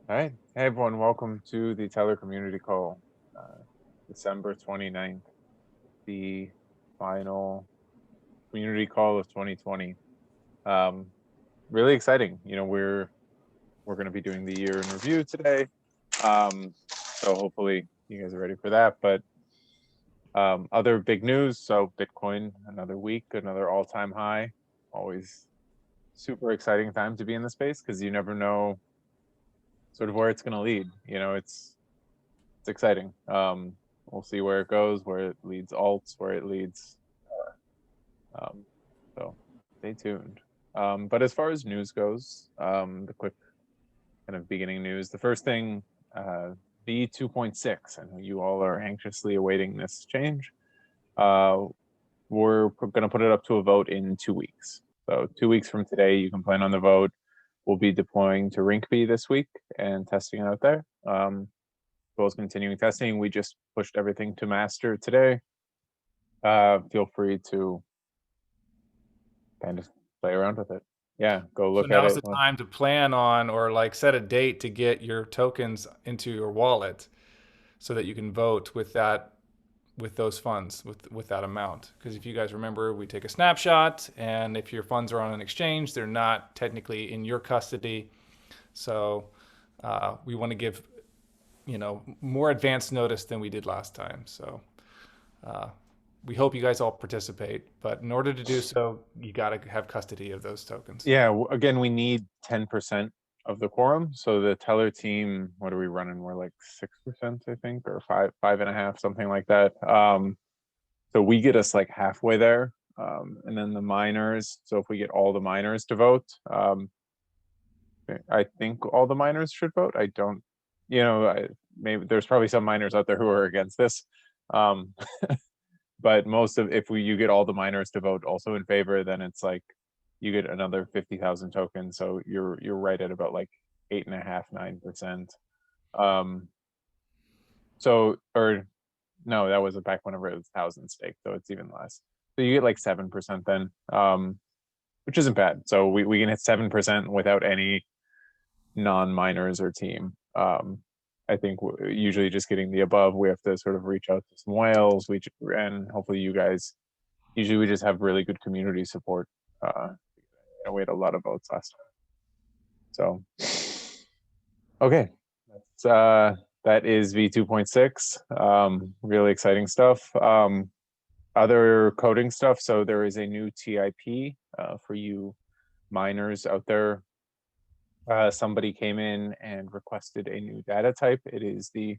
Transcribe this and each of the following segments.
All right. Hey, everyone. Welcome to the Tellor Community Call, December 29th, the final community call of 2020. Um, really exciting. We're going to be doing the year in review today. So hopefully you guys are ready for that. But other big news. So Bitcoin, another week, another all-time high. Always super exciting time to be in the space because you never know sort of where it's going to lead. It's exciting. We'll see where it goes, where it leads alts, where it leads. Um, so stay tuned. But as far as news goes, the quick kind of beginning news. The first thing, V 2.6. I know you all are anxiously awaiting this change. Uh, we're going to put it up to a vote in 2 weeks. So 2 weeks from today, you can plan on the vote. We'll be deploying to Rinkeby this week and testing it out there. Well as continuing testing. We just pushed everything to master today. Feel free to kind of play around with it. Yeah, go So look at now's it. the time to plan on or like set a date to get your tokens into your wallet so that you can vote with those funds with that amount. Because if you guys remember, we take a snapshot, and if your funds are on an exchange, they're not technically in your custody. So we want to give more advanced notice than we did last time. So uh, we hope you guys all participate, but in order to do so, you got to have custody of those tokens. Yeah, again, we need 10% of the quorum. So the teller team, what are we running? We're like 6%, I think, or five and a half, something like that. So we get us like halfway there. And then the miners. So if we get all the miners to vote, I think all the miners should vote. I don't, maybe there's probably some miners out there who are against this. Um, but most of if you get all the miners to vote also in favor, then it's like you get another 50,000 tokens. So you're right at about like 8.5, 9%. Um, so or no, that was back whenever it was 1,000 stake, so it's even less. So you get like 7% then, which isn't bad. So we can hit 7% without any non-miners or team. I think usually just getting the above, we have to sort of reach out to some whales. And hopefully you guys. Usually we just have really good community support. We had a lot of votes last time. So okay, that is V 2.6. Really exciting stuff. Other coding stuff. So there is a new TIP for you miners out there. Somebody came in and requested a new data type. It is the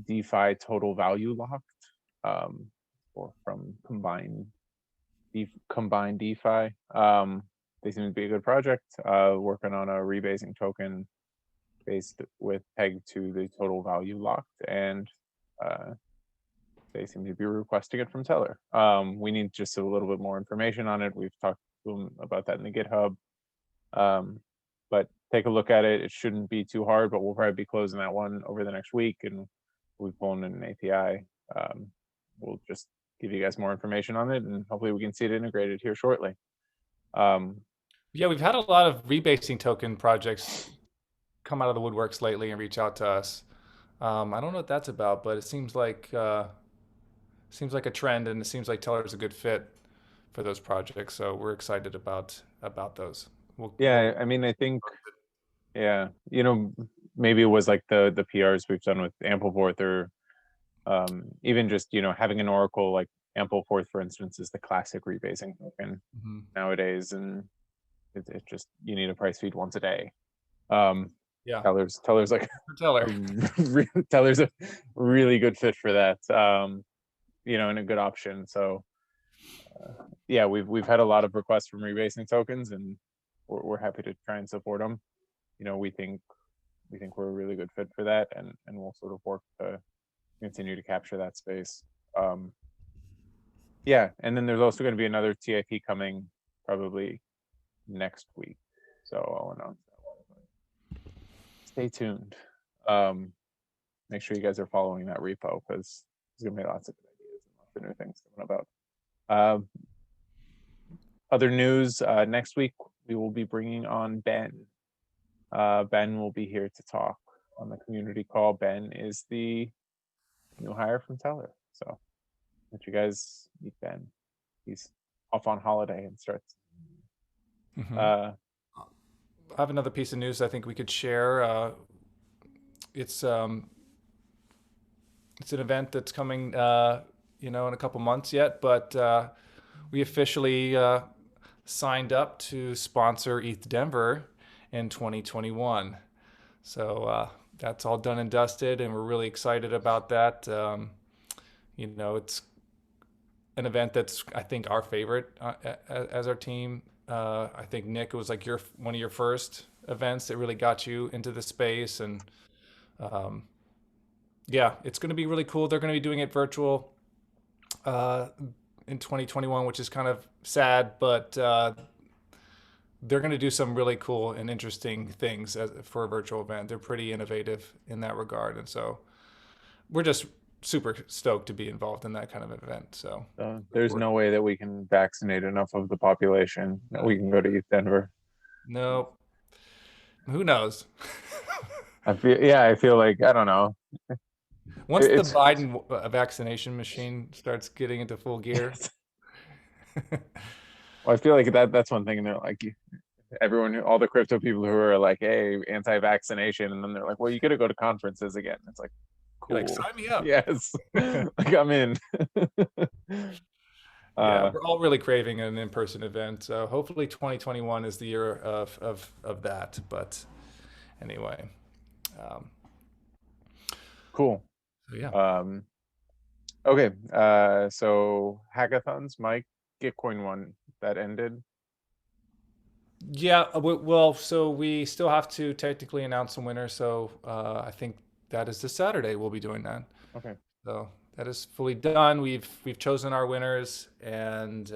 DeFi total value locked, or from combined DeFi. They seem to be a good project. Working on a rebasing token based with pegged to the total value locked, and they seem to be requesting it from Tellor. We need just a little bit more information on it. We've talked to them about that in the GitHub. But take a look at it. It shouldn't be too hard, but we'll probably be closing that one over the next week, and we've pulled in an API. We'll just give you guys more information on it, and hopefully we can see it integrated here shortly. Um, Yeah, we've had a lot of rebasing token projects come out of the woodworks lately and reach out to us. I don't know what that's about, but it seems like a trend, and it seems like Teller is a good fit for those projects. So we're excited about those. We'll yeah, I mean, I think, yeah, maybe it was like the PRs we've done with Ampleforth, or even just having an Oracle like Ampleforth, for instance, is the classic rebasing token Mhm. nowadays, and it just you need a price feed once a day. Um, Yeah, Teller's like for Teller. Teller's a really good fit for that. And a good option. So yeah, we've had a lot of requests from rebasing tokens, and we're happy to try and support them. We think we're a really good fit for that, and we'll sort of work to continue to capture that space. Um, yeah, and then there's also going to be another TIP coming probably next week, so I'll announce that one. Stay tuned. Um, Make sure you guys are following that repo because there's gonna be lots of good ideas and lots of new things coming about. Um, Other news, next week we will be bringing on Ben. Ben will be here to talk on the community call. Ben is the new hire from Tellor. So let you guys meet Ben. He's off on holiday and starts. Mm-hmm. Uh, I have another piece of news I think we could share. It's um, it's an event that's coming, in a couple months yet, but we officially signed up to sponsor ETH Denver in 2021. So that's all done and dusted, and we're really excited about that. It's an event that's I think our favorite as our team. I think Nick, it was like one of your first events that really got you into the space, and um, yeah, it's going to be really cool. They're going to be doing it virtual uh, in 2021, which is kind of sad, but they're going to do some really cool and interesting things for a virtual event. They're pretty innovative in that regard, and so we're just super stoked to be involved in that kind of event. So there's no way that we can vaccinate enough of the population that we can go to ETH Denver. no, who knows? I feel like I don't know. Once the It's Biden vaccination machine starts getting into full gear. well, I feel like that's one thing. And they're like, everyone, all the crypto people who are like, hey, anti-vaccination, and then they're like, well, you got to go to conferences again. It's like, You're like, cool, sign me up. yes, like I'm in. Yeah, uh, we're all really craving an in-person event. So hopefully 2021 is the year of that. But anyway, um, cool. so yeah. Um, okay. So hackathons, Mike, Gitcoin one that ended. Yeah, well, so we still have to technically announce some winners. So I think that is this Saturday we'll be doing that. Okay. So that is fully done. We've chosen our winners, and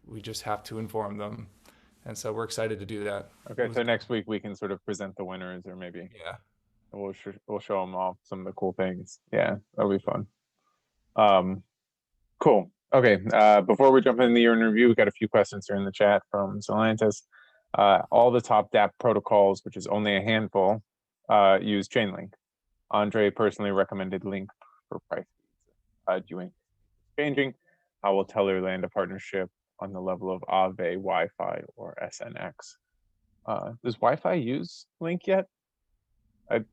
we just have to inform them. And so we're excited to do that. Okay. So next week we can sort of present the winners, or maybe Yeah. we'll show them off some of the cool things. Yeah, that'll be fun. Um, Cool. Okay. Before we jump into the year in review, we got a few questions here in the chat from Solantis. All the top DApp protocols, which is only a handful, use Chainlink. Andre personally recommended Link for price. Do you changing? How will Teller land a partnership on the level of Aave, Wi-Fi, or SNX? Does Wi-Fi use Link yet? I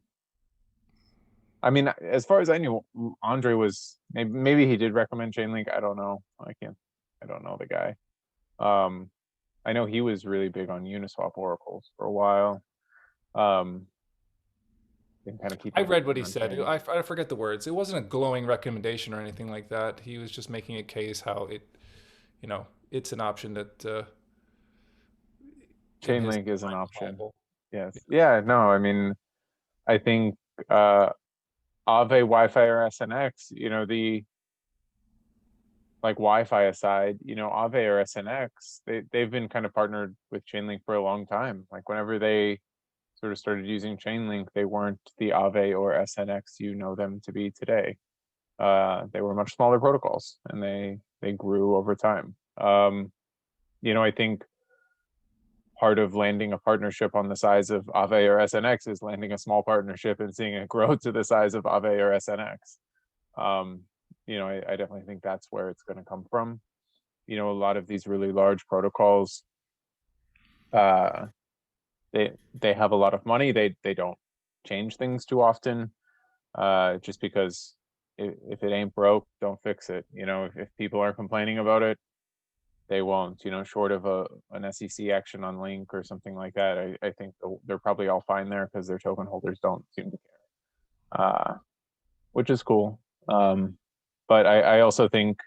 I mean, as far as I knew, Andre was maybe he did recommend Chainlink. I don't know. I don't know the guy. Um, I know he was really big on Uniswap oracles for a while. Um, and kind of keep I read what everything he on said. chain. I forget the words. It wasn't a glowing recommendation or anything like that. He was just making a case how it's an option that in his Chainlink is an mind is option. viable. Yes. Yeah. No. I mean, I think Aave, Wi-Fi, or SNX. The like Wi-Fi aside, Aave or SNX, they've been kind of partnered with Chainlink for a long time. Like whenever they sort of started using Chainlink, they weren't the Aave or SNX you know them to be today. They were much smaller protocols, and they grew over time. I think part of landing a partnership on the size of Aave or SNX is landing a small partnership and seeing it grow to the size of Aave or SNX. I definitely think that's where it's going to come from. A lot of these really large protocols, uh, they have a lot of money. They don't change things too often, just because if it ain't broke, don't fix it. If people are complaining about it, they won't. Short of an SEC action on Link or something like that, I think they're probably all fine there because their token holders don't seem to care, which is cool. But I also think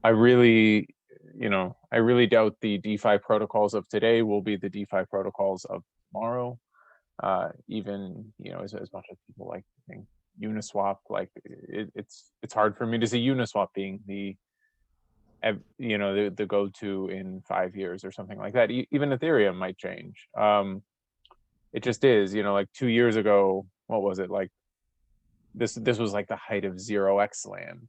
I really doubt the DeFi protocols of today will be the DeFi protocols of tomorrow. Even as much as people like to think Uniswap, like it's hard for me to see Uniswap being the go-to in 5 years or something like that. Even Ethereum might change. It just is. Like 2 years ago, what was it like? This was like the height of 0x land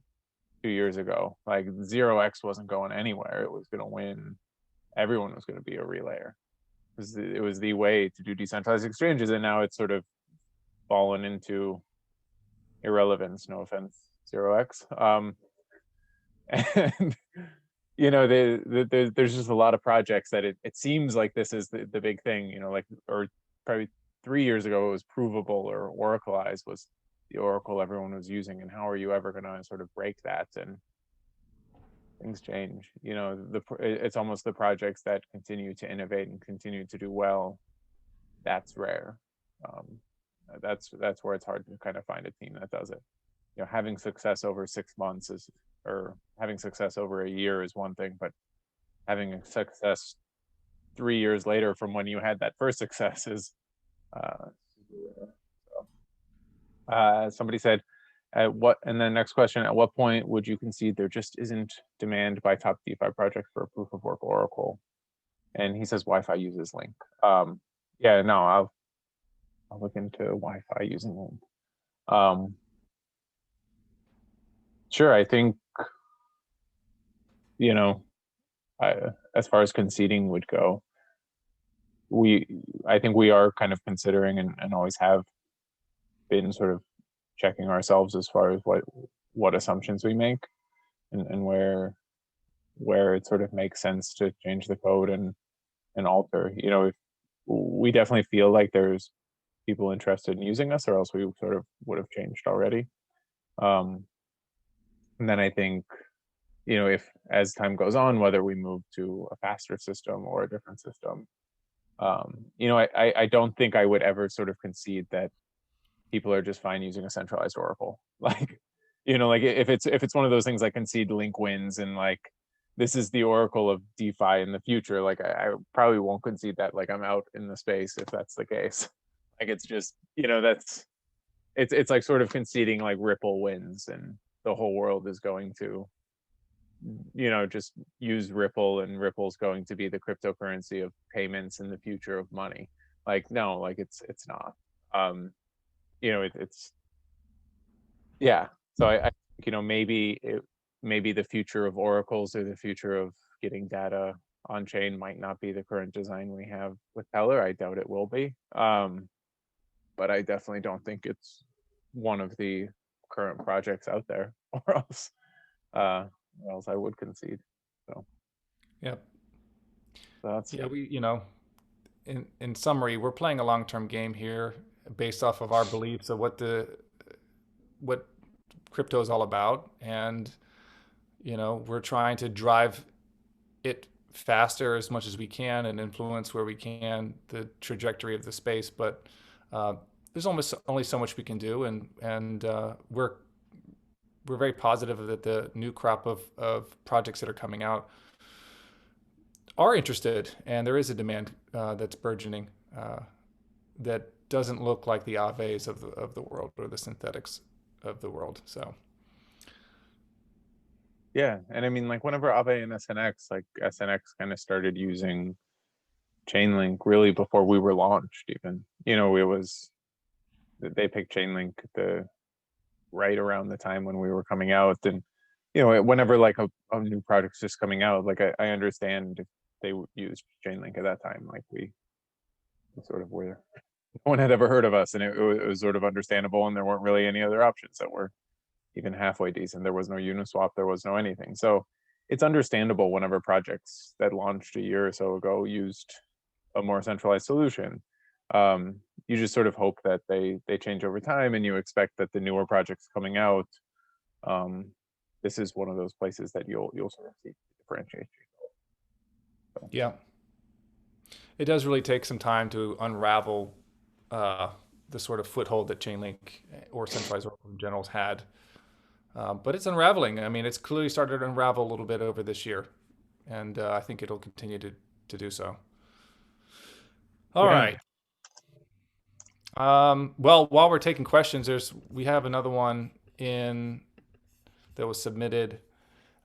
2 years ago. Like 0x wasn't going anywhere. It was going to win. Everyone was going to be a relayer. It was the way to do decentralized exchanges, and now it's sort of fallen into irrelevance. No offense, 0x. And there's just a lot of projects that it seems like this is the big thing. Like, or probably 3 years ago it was Provable or Oracleize was the oracle everyone was using, and how are you ever going to sort of break that? And things change. It's almost the projects that continue to innovate and continue to do well. That's rare. Um, that's where it's hard to kind of find a team that does it. Having success over 6 months or having success over a year is one thing, but having a success 3 years later from when you had that first success is somebody said, and then next question, at what point would you concede there just isn't demand by top DeFi projects for a proof of work oracle? And he says Wi-Fi uses Link. Yeah, no, I'll look into Wi-Fi using Link. Sure, I think, as far as conceding would go, I think we are kind of considering and always have been sort of checking ourselves as far as what assumptions we make and where it sort of makes sense to change the code and alter. If we definitely feel like there's people interested in using us, or else we sort of would have changed already. And then I think, if as time goes on, whether we move to a faster system or a different system, I don't think I would ever sort of concede that people are just fine using a centralized oracle. Like, like if it's one of those things, like concede Link wins and like this is the oracle of DeFi in the future, like I probably won't concede that. Like, I'm out in the space if that's the case. Like, it's just, it's like sort of conceding like Ripple wins and the whole world is going to just use Ripple, and Ripple's going to be the cryptocurrency of payments and the future of money. Like, no, like it's not. It's yeah. So I maybe the future of oracles or the future of getting data on chain might not be the current design we have with Tellor. I doubt it will be. But I definitely don't think it's one of the current projects out there, or else I would concede. So Yep. so that's Yeah, in summary, we're playing a long-term game here based off of our beliefs of what crypto is all about, and we're trying to drive it faster as much as we can and influence where we can the trajectory of the space. But there's almost only so much we can do, and we're very positive that the new crop of projects that are coming out are interested, and there is a demand that's burgeoning that doesn't look like the Aves of the world or the synthetics of the world. So yeah, and I mean, like, whenever Aave and SNX, like SNX kind of started using Chainlink really before we were launched, even. It was they picked Chainlink right around the time when we were coming out, and whenever like a new project's just coming out, like I understand if they used Chainlink at that time, like we sort of were, no one had ever heard of us, and it was sort of understandable, and there weren't really any other options that were even halfway decent. There was no Uniswap, there was no anything. So it's understandable whenever projects that launched a year or so ago used a more centralized solution. You just sort of hope that they change over time, and you expect that the newer projects coming out, this is one of those places that you'll sort of see differentiate. So. yeah, it does really take some time to unravel the sort of foothold that Chainlink or centralized Oracle in general has had. But it's unraveling. I mean, it's clearly started to unravel a little bit over this year, and I think it'll continue to do so. All right. Well, while we're taking questions, we have another one in that was submitted.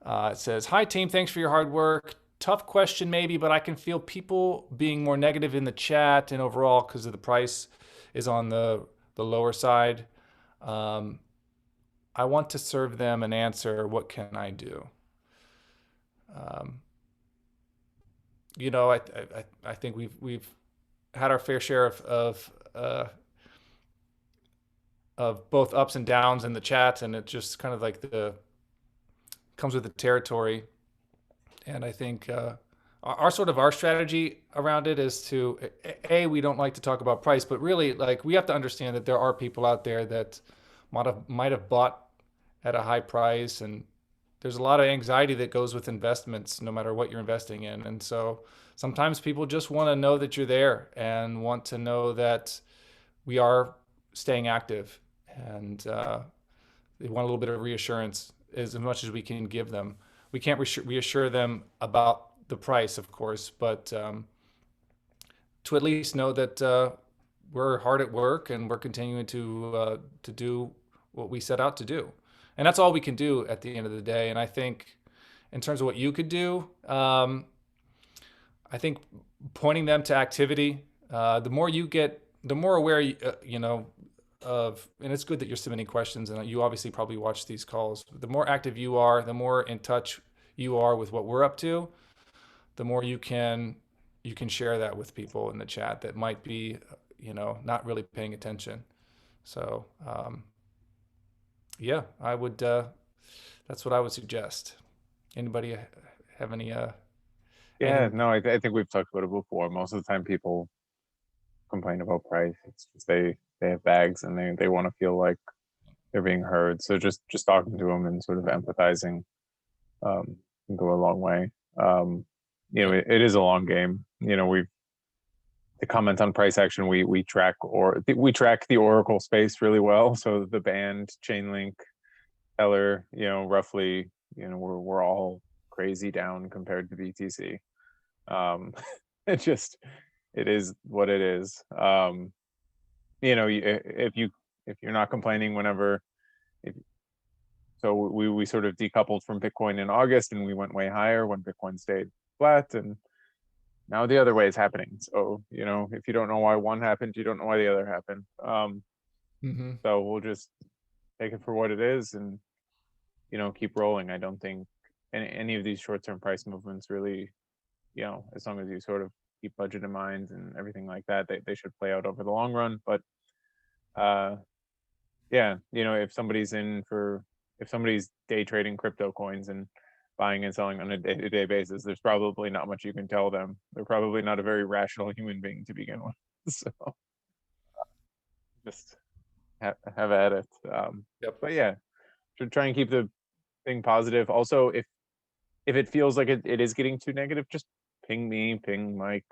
It says, "Hi team, thanks for your hard work. Tough question maybe, but I can feel people being more negative in the chat and overall because of the price is on the lower side. I want to serve them an answer. What can I do?" I think we've had our fair share of both ups and downs in the chat, and it just kind of like the comes with the territory. And I think our sort of our strategy around it is to we don't like to talk about price, but really like we have to understand that there are people out there that might have bought at a high price, and there's a lot of anxiety that goes with investments no matter what you're investing in. And so sometimes people just want to know that you're there and want to know that we are staying active, and they want a little bit of reassurance as much as we can give them. We can't reassure them about the price, of course, but to at least know that we're hard at work and we're continuing to do what we set out to do, and that's all we can do at the end of the day. And I think, in terms of what you could do, I think pointing them to activity. The more you get, the more aware of, and it's good that you're submitting questions, and you obviously probably watch these calls. The more active you are, the more in touch you are with what we're up to, the more you can share that with people in the chat that might be, not really paying attention. So yeah, I would. That's what I would suggest. Anybody have any Yeah, anything? no, I think we've talked about it before. Most of the time, people complain about price. It's just they have bags and they want to feel like they're being heard. So just talking to them and sort of empathizing can go a long way. Um, Yep. it is a long game. We've the comment on price action. We track the Oracle space really well. So the band, Chainlink, Tellor, roughly, we're all crazy down compared to BTC. Um, it just it is what it is. If you're not complaining whenever, if, so we sort of decoupled from Bitcoin in August and we went way higher when Bitcoin stayed flat, and now the other way is happening. So if you don't know why one happened, you don't know why the other happened. Mm-hmm. So we'll just take it for what it is and keep rolling. I don't think any of these short-term price movements really, as long as you sort of keep budget in mind and everything like that, they should play out over the long run. But uh, yeah, if somebody's day trading crypto coins and buying and selling on a day-to-day basis, there's probably not much you can tell them. They're probably not a very rational human being to begin with. So just have at it. Yep. But yeah, should try and keep the thing positive. Also, if it feels like it is getting too negative, just ping me, ping Mike,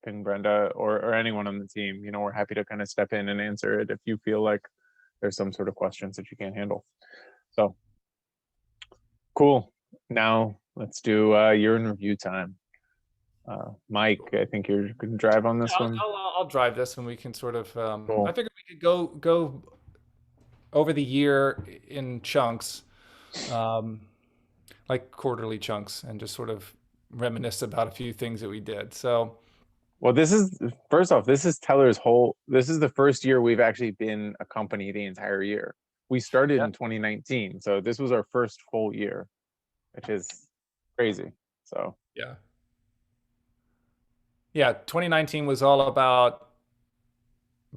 ping Brenda, or anyone on the team. We're happy to kind of step in and answer it if you feel like there's some sort of questions that you can't handle. So cool. Now let's do year in review time. Mike, I think you're going to drive on Yeah, this one. I'll drive this, and we can sort of. I Cool. figured we could go over the year in chunks, um, like quarterly chunks, and just sort of reminisce about a few things that we did. So Well, this is first off, this is Teller's this is the first year we've actually been a company the entire year. We started yeah, in 2019, so this was our first full year, which is crazy. So, yeah, yeah. 2019 was all about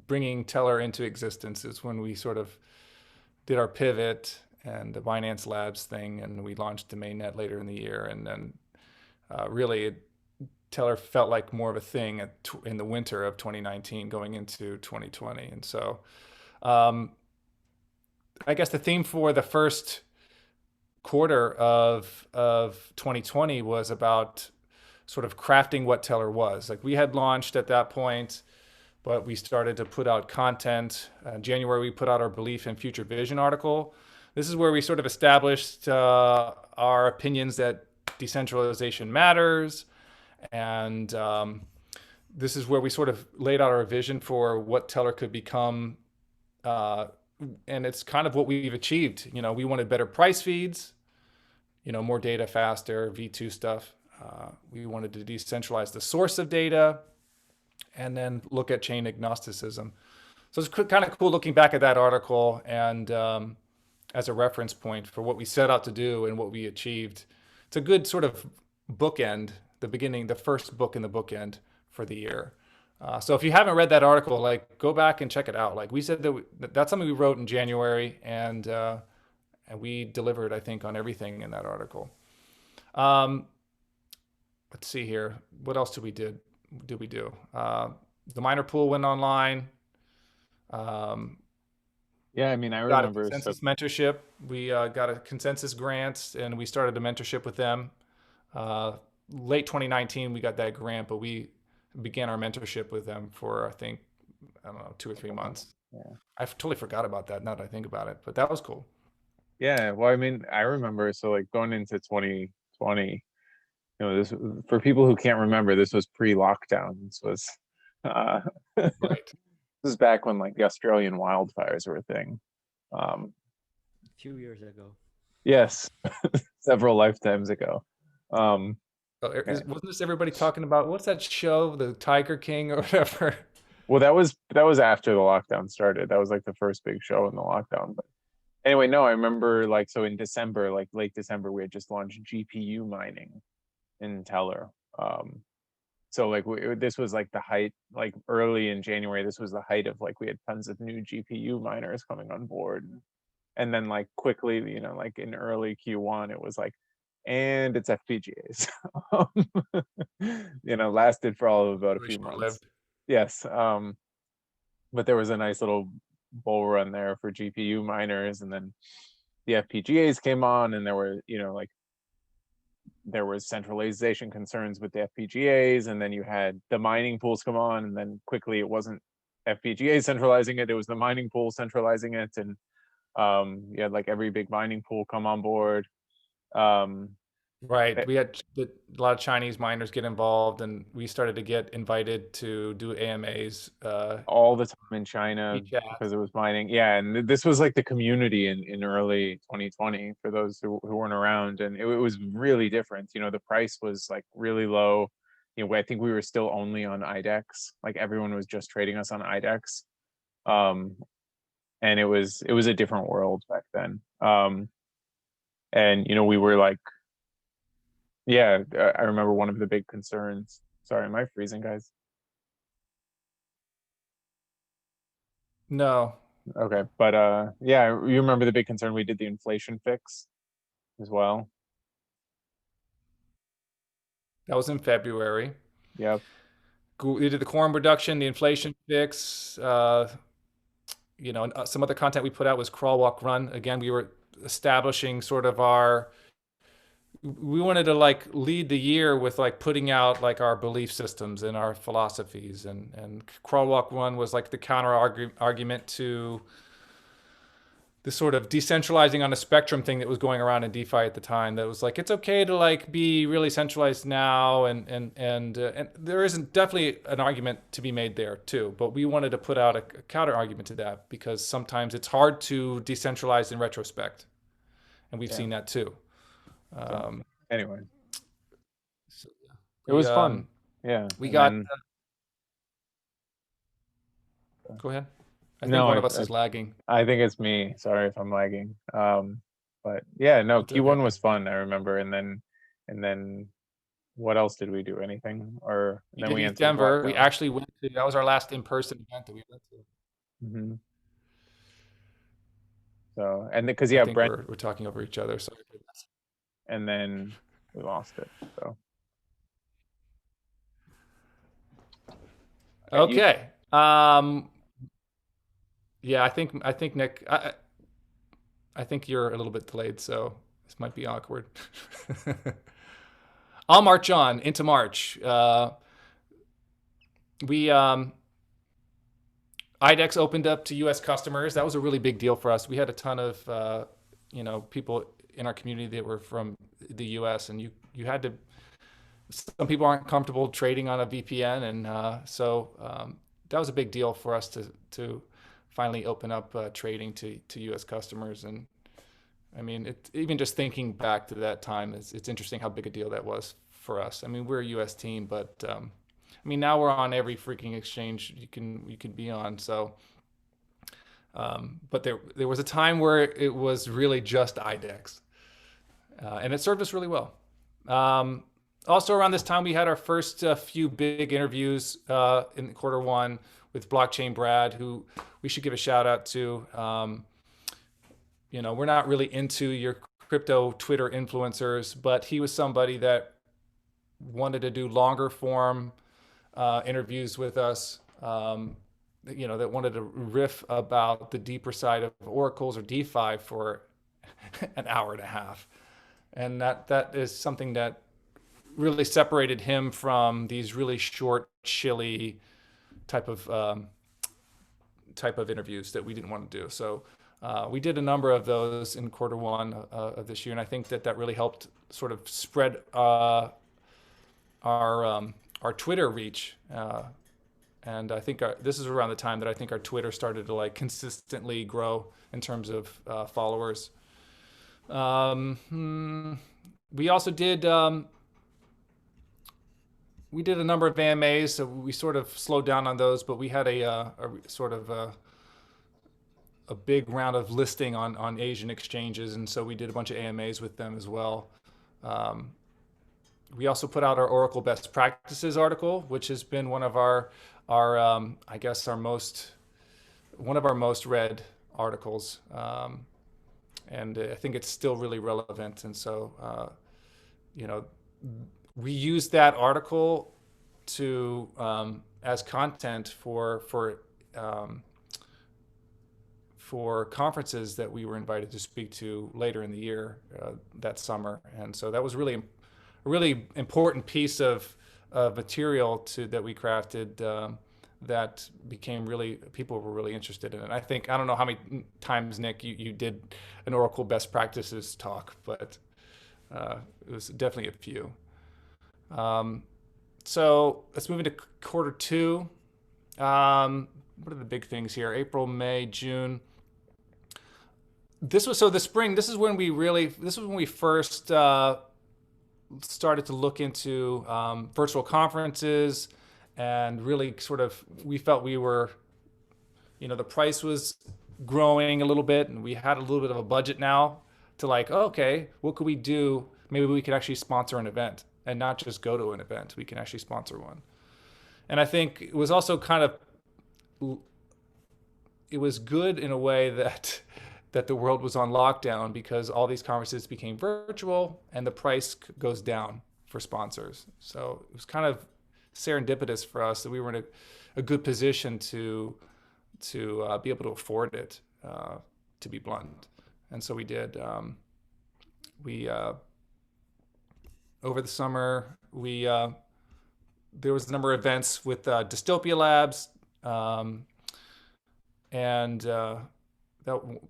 bringing Tellor into existence. Is when we sort of did our pivot and the Binance Labs thing, and we launched the mainnet later in the year, and then really Tellor felt like more of a thing in the winter of 2019 going into 2020. And so um, I guess the theme for the first quarter of 2020 was about sort of crafting what Tellor was. Like we had launched at that point, but we started to put out content. In January, we put out our Belief in Future Vision article. This is where we sort of established our opinions that decentralization matters. And this is where we sort of laid out our vision for what Tellor could become. Uh, and it's kind of what we've achieved. We wanted better price feeds, more data faster, V2 stuff. We wanted to decentralize the source of data and then look at chain agnosticism. So it's kind of cool looking back at that article and as a reference point for what we set out to do and what we achieved. It's a good sort of bookend, the beginning, the first book in the bookend for the year. So if you haven't read that article, like go back and check it out. Like we said that's something we wrote in January, and we delivered, I think, on everything in that article. Um, let's see here. What else did we do? The minor pool went online. Um, Yeah, I mean, I got a remember. So consensus mentorship. We got a consensus grant, and we started a mentorship with them. Uh, Late 2019, we got that grant, but we began our mentorship with them for, I think, I don't know, 2 or 3 months. yeah, I totally forgot about that now that I think about it, but that was cool. yeah. Well, I mean, I remember. So like going into 2020, this for people who can't remember, this was pre-lockdown. This was uh, this Right. is back when like the Australian wildfires were a thing. Um, Few years ago. yes, several lifetimes ago. Um, yeah. Wasn't this everybody talking about what's that show, The Tiger King or whatever? Well, that was after the lockdown started. That was like the first big show in the lockdown. But anyway, no, I remember like so in December, like late December, we had just launched GPU mining in Tellor. So like this was like the height, like early in January, this was the height of like we had tons of new GPU miners coming on board. And then like quickly, like in early Q1, it was like, and it's FPGAs. Lasted for all of about a Really few short months. lived. Yes. But there was a nice little bull run there for GPU miners, and then the FPGAs came on, and there were, like there was centralization concerns with the FPGAs, and then you had the mining pools come on, and then quickly it wasn't FPGA centralizing it, it was the mining pool centralizing it, and you had like every big mining pool come on board. Um, Right. We had a lot of Chinese miners get involved, and we started to get invited to do AMAs, all the time in China WeChat. because it was mining. Yeah, and this was like the community in early 2020 for those who weren't around, and it was really different. The price was like really low. I think we were still only on IDEX. Like everyone was just trading us on IDEX. Um, and it was a different world back then. And we were like, yeah, I remember one of the big concerns. Sorry, am I freezing, guys? No, Okay, but yeah, you remember the big concern we did the inflation fix as well. that was in February. Yep. We did the quorum reduction, the inflation fix. And some other content we put out was crawl, walk, run. Again, we were establishing sort of our. We wanted to like lead the year with like putting out like our belief systems and our philosophies, and crawl, walk, run was like the counter argument to the sort of decentralizing on a spectrum thing that was going around in DeFi at the time. That was like it's okay to like be really centralized now, and there isn't definitely an argument to be made there too. But we wanted to put out a counter argument to that because sometimes it's hard to decentralize in retrospect, and we've Yeah. seen that too. So anyway, So, yeah. it was fun. Yeah. We And got. then Go ahead. I think no, one I, of us I is lagging. I think it's me. Sorry if I'm lagging. But yeah, no, It's okay. Q1 was fun, I remember. And then what else did we do? Anything? Or You then did we East entered Denver. We lockdown. actually went to. That was our last in-person event that we went to. Hmm. So and because I yeah, think Brent, we're talking over each other. Sorry for that. and then we lost it. So you Okay. Yeah, I think Nick, I think you're a little bit delayed, so this might be awkward. I'll march on into March. We IDEX opened up to U.S. customers. That was a really big deal for us. We had a ton of people in our community that were from the U.S. and you had to. Some people aren't comfortable trading on a VPN, and so that was a big deal for us to finally open up trading to U.S. customers. And I mean, even just thinking back to that time, it's interesting how big a deal that was for us. I mean, we're a U.S. team, but I mean, now we're on every freaking exchange you can be on. So, but there was a time where it was really just IDEX, and it served us really well. Also around this time, we had our first few big interviews in quarter one with Blockchain Brad, who we should give a shout out to. We're not really into your crypto Twitter influencers, but he was somebody that wanted to do longer form interviews with us. That wanted to riff about the deeper side of oracles or DeFi for an hour and a half, and that is something that really separated him from these really short, chilly type of interviews that we didn't want to do. So we did a number of those in quarter one of this year, and I think that really helped sort of spread our Twitter reach. And I think this is around the time that I think our Twitter started to like consistently grow in terms of followers. We also did we did a number of AMAs, so we sort of slowed down on those, but we had a sort of a big round of listing on Asian exchanges, and so we did a bunch of AMAs with them as well. We also put out our Oracle Best Practices article, which has been one of our I guess one of our most read articles, and I think it's still really relevant. And so, we used that article to as content for conferences that we were invited to speak to later in the year that summer. And so that was really a really important piece of material that we crafted that became people were really interested in it. I don't know how many times, Nick, you did an Oracle Best Practices talk, but it was definitely a few. So let's move into quarter two. What are the big things here? April, May, June. The spring. This is when we first started to look into virtual conferences, and really we felt we were, the price was growing a little bit, and we had a little bit of a budget now to okay, what could we do? Maybe we could actually sponsor an event and not just go to an event. We can actually sponsor one. And I think it was also it was good in a way that the world was on lockdown, because all these conferences became virtual and the price goes down for sponsors. So it was kind of serendipitous for us that we were in a good position to be able to afford it, to be blunt. And so we did. Over the summer, there was a number of events with Dystopia Labs, and the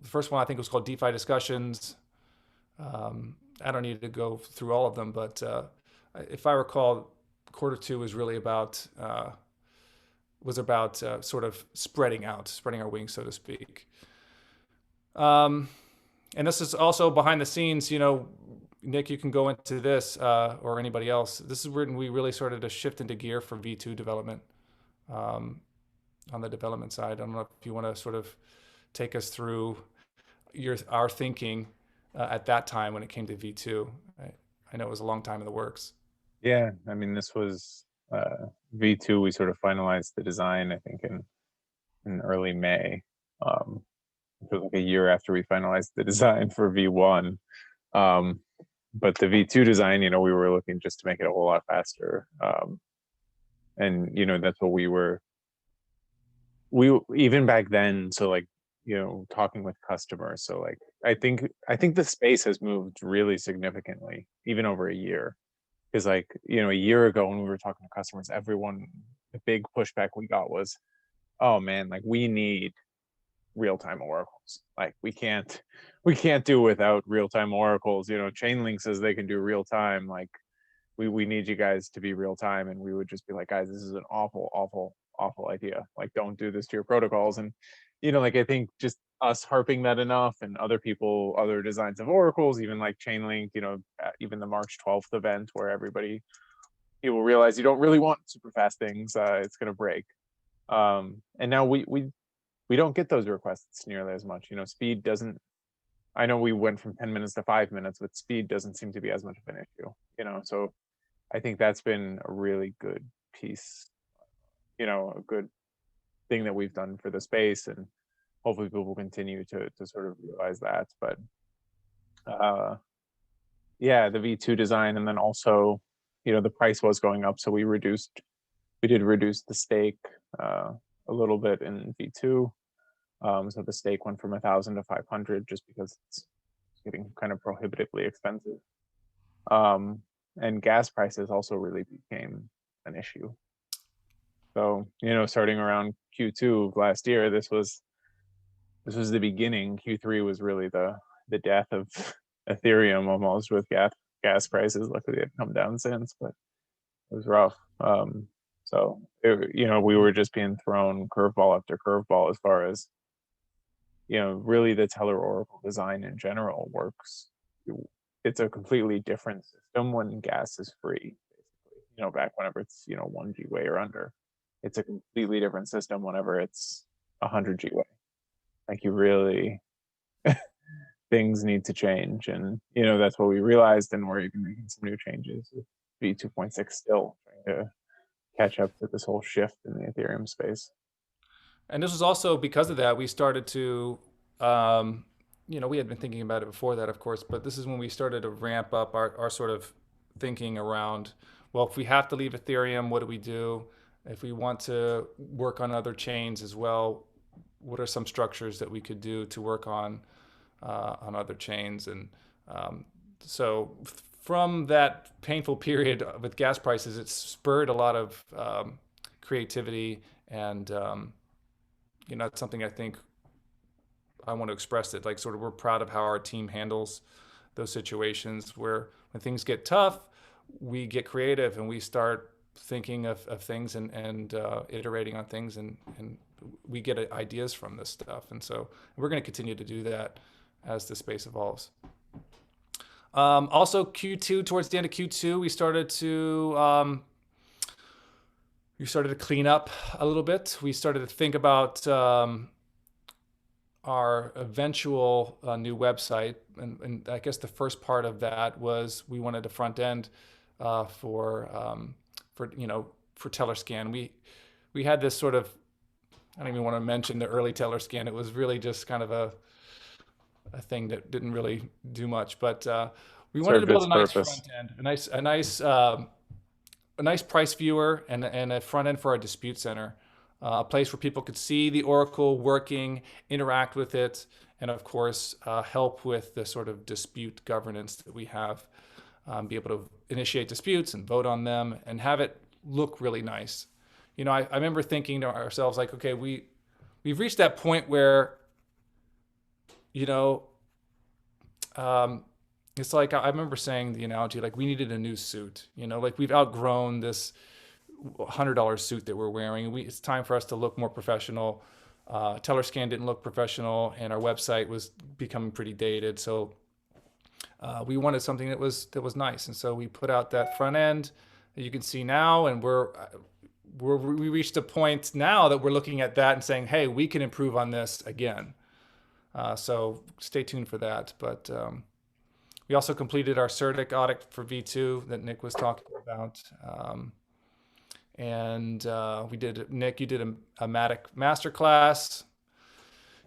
first one I think was called DeFi Discussions. I don't need to go through all of them, but if I recall, quarter two was really about sort of spreading our wings, so to speak. And this is also behind the scenes. Nick, you can go into this, or anybody else. This is when we really started to shift into gear for V2 development, on the development side. I don't know if you want to sort of take us through our thinking at that time when it came to V2. I know it was a long time in the works. Yeah, I mean, this was V2. We sort of finalized the design, I think, in early May. It was like a year after we finalized the design for V1. But the V2 design, we were looking just to make it a whole lot faster. And, that's what we even back then. So talking with customers. So I think the space has moved really significantly, even over a year. Because a year ago when we were talking to customers, the big pushback we got was, oh man, we need real-time oracles. We can't do without real-time oracles. Chainlink says they can do real-time. We need you guys to be real-time. And we would just be like, guys, this is an awful idea. Don't do this to your protocols. And I think just us harping that enough, and other designs of oracles, even Chainlink, even the March 12th event where people realize you don't really want super fast things. It's going to break. And now we don't get those requests nearly as much. Speed doesn't. I know we went from 10 minutes to 5 minutes, but speed doesn't seem to be as much of an issue. So I think that's been a really good piece, a good thing that we've done for the space, and hopefully people continue to sort of realize that. But uh, yeah, the V2 design, and then also, the price was going up, so we did reduce the stake a little bit in V2. So the stake went from 1,000 to 500 just because it's getting kind of prohibitively expensive. And gas prices also really became an issue. So, starting around Q2 of last year, this was the beginning. Q3 was really the death of Ethereum almost, with gas prices. Luckily, it come down since, but it was rough. So we were just being thrown curveball after curveball as far as really the Tellor Oracle design in general works. It's a completely different system when gas is free, basically. Back whenever it's 1 GWh or under, it's a completely different system whenever it's 100 GWh. Like, you really things need to change, and that's what we realized, and we're even making some new changes with V2.6, still trying to catch up to this whole shift in the Ethereum space. And this was also because of that we started to, we had been thinking about it before that, of course, but this is when we started to ramp up our sort of thinking around, well, if we have to leave Ethereum, what do we do? If we want to work on other chains as well, what are some structures that we could do to work on other chains? And so from that painful period with gas prices, it spurred a lot of creativity, and it's something I think I want to express it. Like, sort of, we're proud of how our team handles those situations where when things get tough, we get creative and we start thinking of things and iterating on things, and we get ideas from this stuff. And so we're going to continue to do that as the space evolves. Also, Q2, towards the end of Q2, we started to clean up a little bit. We started to think about our eventual new website, and I guess the first part of that was we wanted a front end for Tellor Scan. We had this sort of, I don't even want to mention the early Tellor Scan. It was really just kind of a thing that didn't really do much, but we wanted to build a nice front end, a nice price viewer, and a front end for our dispute center, a place where people could see the Oracle working, interact with it, and of course help with the sort of dispute governance that we have, be able to initiate disputes and vote on them and have it look really nice. I remember thinking to ourselves, like, okay, we've reached that point where it's like, I remember saying the analogy, like, we needed a new suit, like, we've outgrown this $100 suit that we're wearing. It's time for us to look more professional. Tellor Scan didn't look professional, and our website was becoming pretty dated. So we wanted something that was nice. And so we put out that front end that you can see now, and we reached a point now that we're looking at that and saying, hey, we can improve on this again. So stay tuned for that. But we also completed our CERTIC audit for V2 that Nick was talking about. And Nick, you did a Matic masterclass.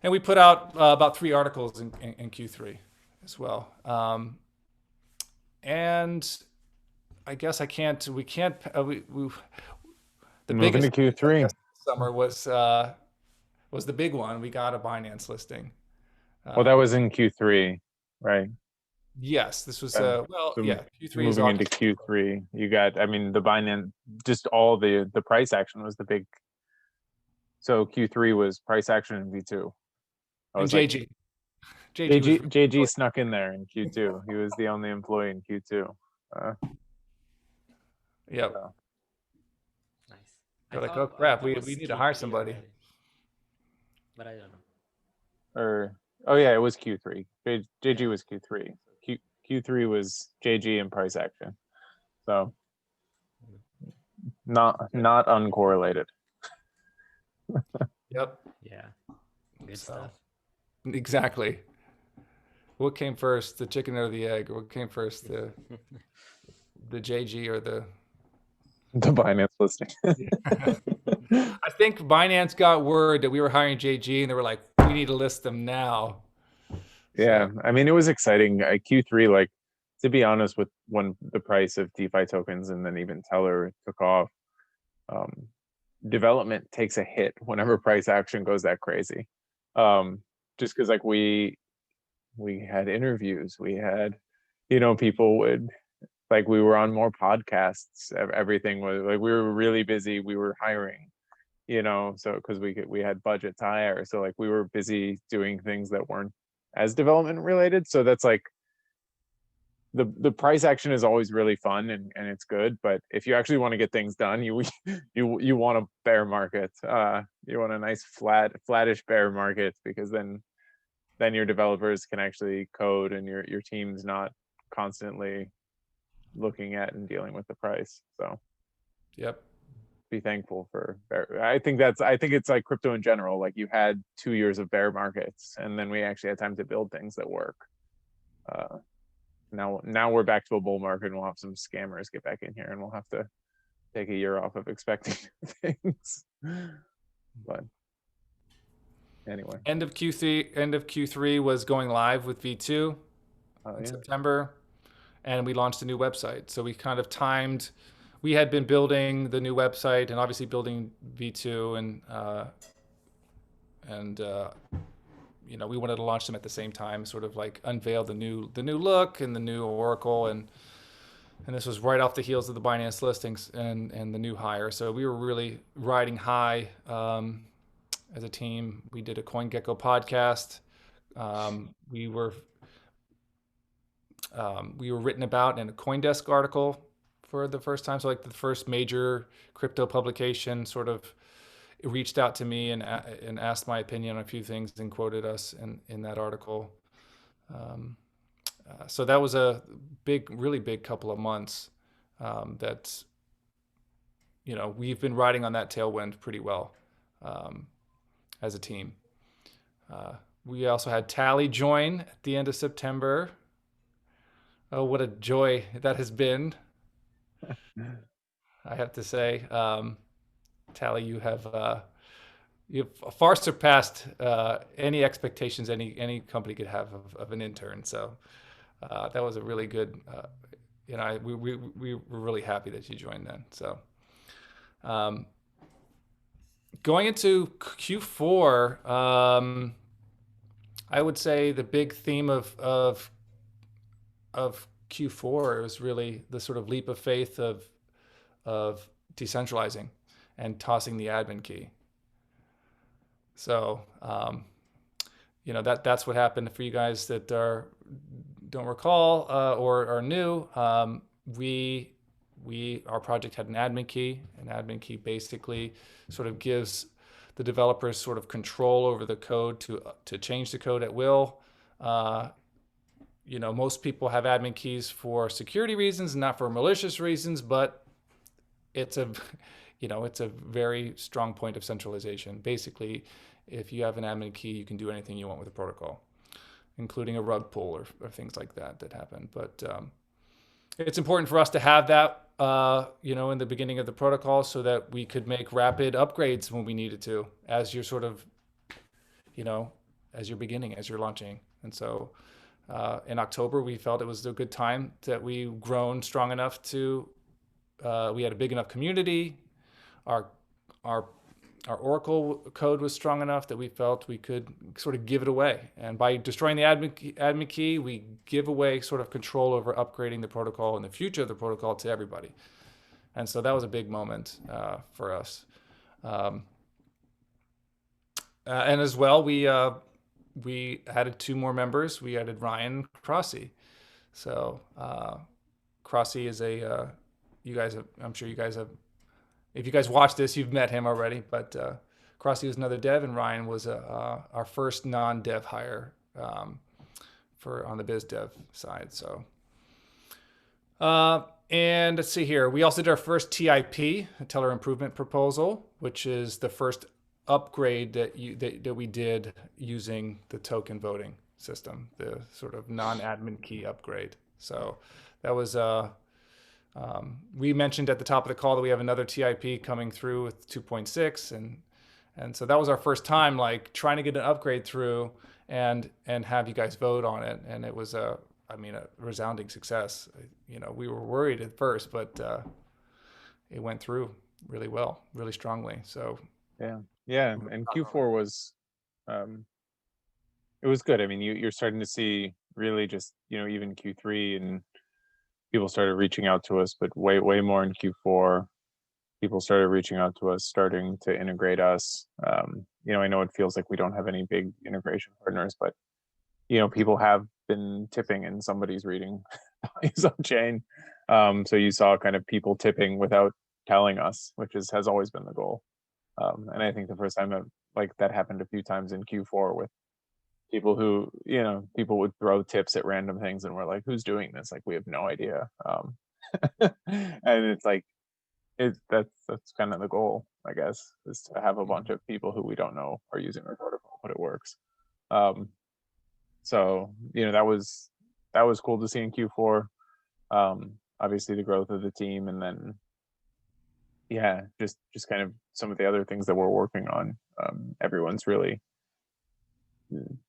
And we put out about 3 articles in Q3 as well. And I guess we can't, the biggest Q3 summer was the big one. We got a Binance listing. Well, that was in Q3, right? Yes, this was So Q3 moving into Q3. You got, the Binance, just all the price action was the big. So Q3 was price action in V2. And JG. JG snuck in there in Q2. He was the only employee in Q2. Yep. Nice. They're like, oh crap, we need to hire somebody. Already. But I don't know. Oh yeah, it was Q3. JG was Q3. Q3 was JG and price action. So not uncorrelated. Yep. Yeah. Good stuff. Exactly. What came first, the chicken or the egg? What came first? the JG or the. The Binance listing. I think Binance got word that we were hiring JG, and they were like, "We need to list them now." Yeah, So I mean, it was exciting. Q3, like, to be honest, with when the price of DeFi tokens and then even Teller took off, um, development takes a hit whenever price action goes that crazy. Just because like we had interviews, we had, people would like we were on more podcasts. Everything was like we were really busy. We were hiring, so because we had budget to hire, so like we were busy doing things that weren't as development related. So that's like the price action is always really fun and it's good, but if you actually want to get things done, you want a bear market. You want a nice flattish bear market, because then your developers can actually code and your team's not constantly looking at and dealing with the price. So yep. be thankful for bear. I think it's like crypto in general. Like, you had 2 years of bear markets, and then we actually had time to build things that work. Uh, now we're back to a bull market, and we'll have some scammers get back in here, and we'll have to take a year off of expecting things. But anyway, End of Q3 was going live with V2 in yeah. September, and we launched a new website. So we kind of timed. We had been building the new website and obviously building V2, and we wanted to launch them at the same time, sort of like unveil the new look and the new Oracle, and this was right off the heels of the Binance listings and the new hire. So we were really riding high as a team. We did a CoinGecko podcast. We were written about in a CoinDesk article for the first time. So like the first major crypto publication sort of reached out to me and asked my opinion on a few things and quoted us in that article. So that was a really big couple of months that, we've been riding on that tailwind pretty well as a team. We also had Tally join at the end of September. Oh, what a joy that has been. I have to say, Tally, you've far surpassed any expectations any company could have of an intern. So that was a really good. We were really happy that you joined then. So going into Q4, I would say the big theme of Q4 was really the sort of leap of faith of decentralizing and tossing the admin key. So, that's what happened for you guys that don't recall or are new. Our project had an admin key. An admin key basically sort of gives the developers sort of control over the code to change the code at will. Most people have admin keys for security reasons, not for malicious reasons, but it's a very strong point of centralization. Basically, if you have an admin key, you can do anything you want with the protocol, including a rug pull or things like that happen. But it's important for us to have that, in the beginning of the protocol, so that we could make rapid upgrades when we needed to, as you're sort of, as you're beginning, as you're launching. And so in October, we felt it was a good time that we've grown strong enough to, we had a big enough community. Our Oracle code was strong enough that we felt we could sort of give it away. And by destroying the admin key, we give away sort of control over upgrading the protocol and the future of the protocol to everybody. And so that was a big moment for us. And as well, we added 2 more members. We added Ryan Crossy. So Crossy is I'm sure you guys have, if you guys watch this, you've met him already, but Crossy was another dev, and Ryan was our first non-dev hire on the biz dev side. So, and let's see here. We also did our first TIP, a Teller Improvement Proposal, which is the first upgrade that we did using the token voting system, the sort of non-admin key upgrade. So that was We mentioned at the top of the call that we have another TIP coming through with 2.6, and so that was our first time like trying to get an upgrade through and have you guys vote on it, and it was a resounding success. You know, we were worried at first, but it went through really well, really strongly. So yeah, and Q4 was it was good. I mean, you're starting to see really just, you know, even Q3 and people started reaching out to us, but way more in Q4. People started reaching out to us, starting to integrate us. You know, I know it feels like we don't have any big integration partners, but you know, people have been tipping and somebody's reading values on chain. So you saw kind of people tipping without telling us, which has always been the goal. And I think the first time that like that happened a few times in Q4 with people who, you know, people would throw tips at random things and we're like, who's doing this? Like, we have no idea. And it's like, that's kind of the goal, I guess, is to have a bunch of people who we don't know are using our protocol, but it works. So, you know, that was cool to see in Q4. Obviously the growth of the team, and then yeah, just kind of some of the other things that we're working on. Everyone's really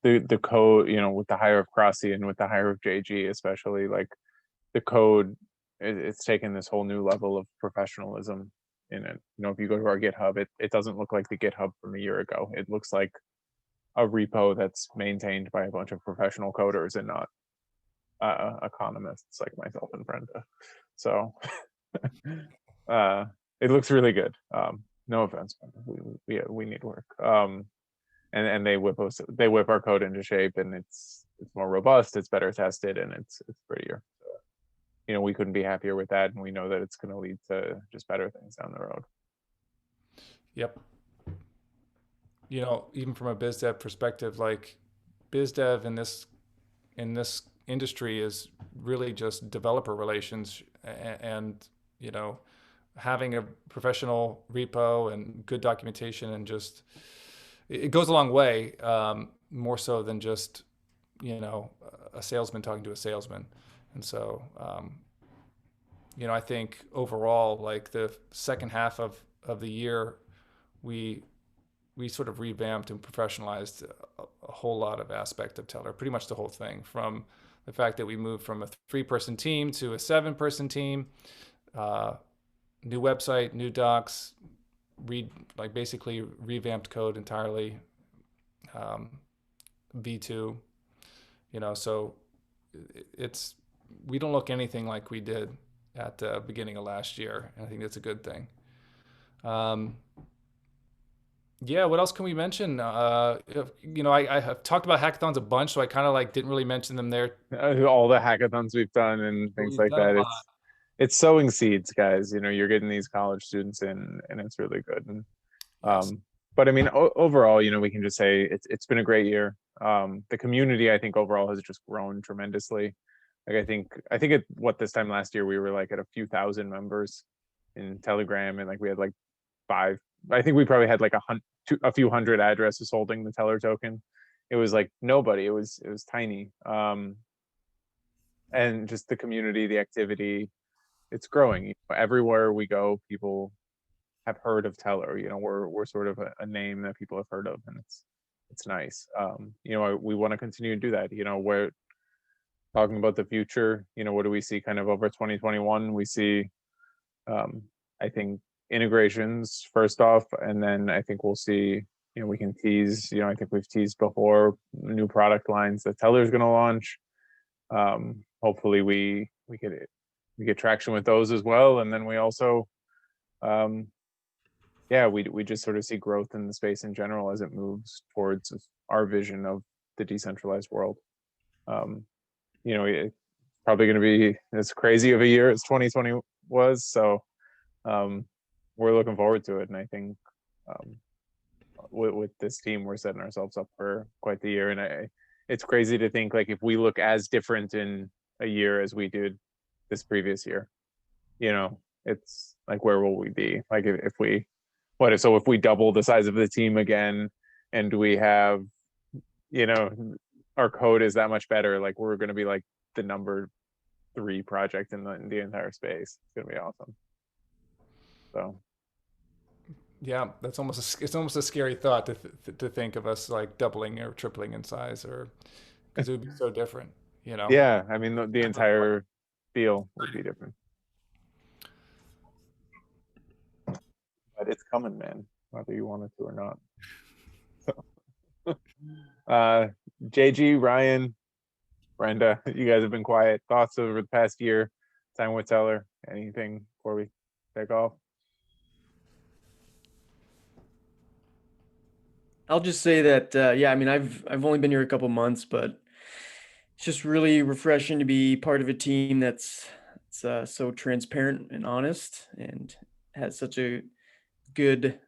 the code, you know, with the hire of Crossy and with the hire of JG, especially, like the code, it's taken this whole new level of professionalism in it. You know, if you go to our GitHub, it doesn't look like the GitHub from a year ago. It looks like a repo that's maintained by a bunch of professional coders and not economists like myself and Brenda. So it looks really good. No offense, we need work. And they whip our code into shape, and it's more robust, it's better tested, and it's prettier. So, you know, we couldn't be happier with that, and we know that it's going to lead to just better things down the road. Yep. You know, even from a biz dev perspective, like biz dev in this industry is really just developer relations, and you know, having a professional repo and good documentation, and just it goes a long way, more so than just, you know, a salesman talking to a salesman. And so you know, I think overall, like the second half of the year, we sort of revamped and professionalized a whole lot of aspect of Tellor, pretty much the whole thing, from the fact that we moved from a 3-person team to a 7-person team, new website, new docs, basically revamped code entirely, V2, you know, so we don't look anything like we did at the beginning of last year, and I think that's a good thing. Yeah, what else can we mention? You know, I have talked about hackathons a bunch, so I kind of like didn't really mention them there. All the hackathons we've done and things like that. It's sowing seeds, guys. You know, you're getting these college students in, and it's really good. And Yes. but I mean, overall, you know, we can just say it's been a great year. The community, I think, overall has just grown tremendously. Like, I think at this time last year we were like at a few thousand members in Telegram, and like we had like 5. I think we probably had like a few hundred addresses holding the Tellor token. It was like nobody. It was tiny. And just the community, the activity, it's growing. You know, everywhere we go, people have heard of Tellor. You know, we're sort of a name that people have heard of, and it's nice. You know, we want to continue to do that. You know, we're talking about the future. You know, what do we see kind of over 2021? We see, I think, integrations first off, and then I think we'll see, you know, we can tease, you know, I think we've teased before, new product lines that Tellor's going to launch. Hopefully we get traction with those as well, and then we also yeah, we just sort of see growth in the space in general as it moves towards our vision of the decentralized world. You know, it's probably going to be as crazy of a year as 2020 was, so we're looking forward to it. And I think with this team, we're setting ourselves up for quite the year. And it's crazy to think, like, if we look as different in a year as we did this previous year, you know, it's like, where will we be? Like, if we double the size of the team again, and we have, you know, our code is that much better, like, we're going to be like the number 3 project in the entire space. It's gonna be awesome. So Yeah, that's it's almost a scary thought to think of us like doubling or tripling in size, or because it would be so different, you know. yeah, I mean the entire feel would be different. But it's coming, man, whether you want it to or not. So, JG, Ryan, Brenda, you guys have been quiet. Thoughts over the past year, time with Tellor, anything before we take off? I'll just say that yeah, I mean I've only been here a couple months, but it's just really refreshing to be part of a team that's so transparent and honest and has such a good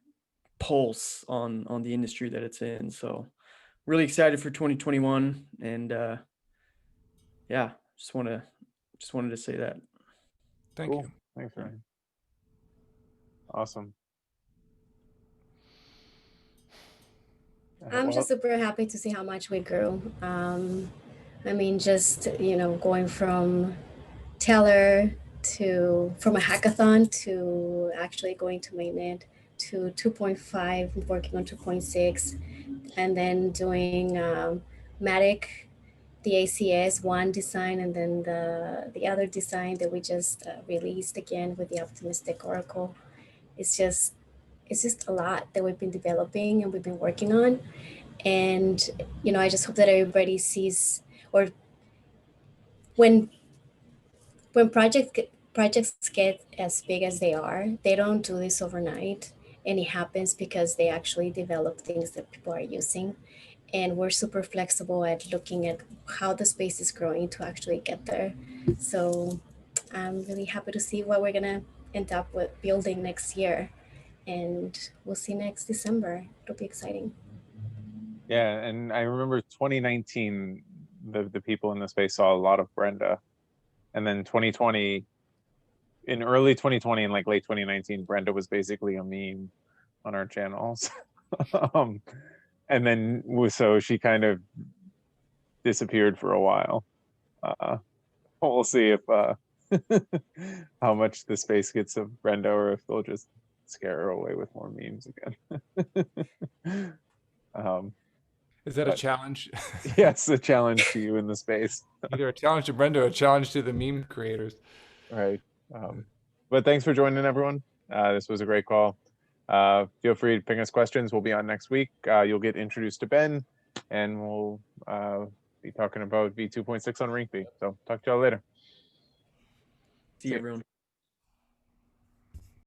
pulse on the industry that it's in. So really excited for 2021, and yeah, just wanted to say that. Thank Cool. you. Thanks, Ryan. Awesome. I'm Well, just super happy to see how much we grew. I mean, just, going from Tellor from a hackathon to actually going to mainnet to 2.5, working on 2.6, and then doing Matic, the ACS one design, and then the other design that we just released again with the optimistic oracle. It's just a lot that we've been developing and we've been working on. And I just hope that everybody sees, or when projects get as big as they are, they don't do this overnight, and it happens because they actually develop things that people are using. And we're super flexible at looking at how the space is growing to actually get there. So I'm really happy to see what we're gonna end up with building next year, and we'll see next December. It'll be exciting. yeah, and I remember 2019, the people in the space saw a lot of Brenda, and then 2020, in early 2020 and like late 2019, Brenda was basically a meme on our channels. And then so she kind of disappeared for a while. We'll see if how much the space gets of Brenda, or if they'll just scare her away with more memes again. Is that a But- challenge? yes, a challenge to you in the space. Either a challenge to Brenda or a challenge to the meme creators. Right. But thanks for joining, everyone. This was a great call. Feel free to ping us questions. We'll be on next week. You'll get introduced to Ben, and we'll be talking about V2.6 on Rinkeby. So talk to y'all later. See you, everyone.